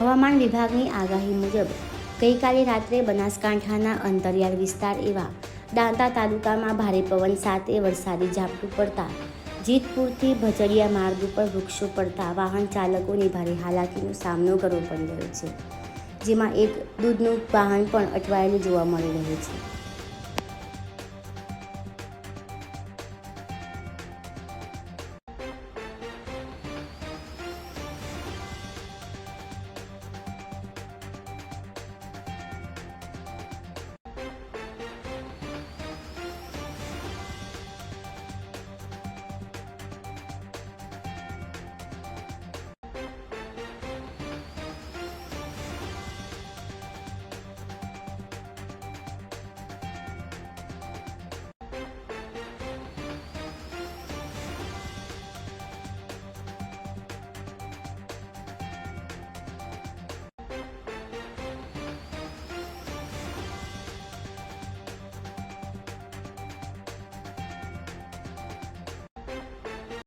હવામાન વિભાગની આગાહી મુજબ ગઈકાલે રાત્રે બનાસકાંઠાના અંતરિયાળ વિસ્તાર એવા દાંતા તાલુકામાં ભારે પવન સાથે વરસાદી ઝાપટું પડતા જીતપુરથી ભજડિયા માર્ગ ઉપર વૃક્ષો પડતા વાહન ચાલકોને ભારે હાલાકીનો સામનો કરવો પડી રહ્યો છે, જેમાં એક દૂધનું વાહન પણ અટવાયેલું જોવા મળી રહ્યું છે।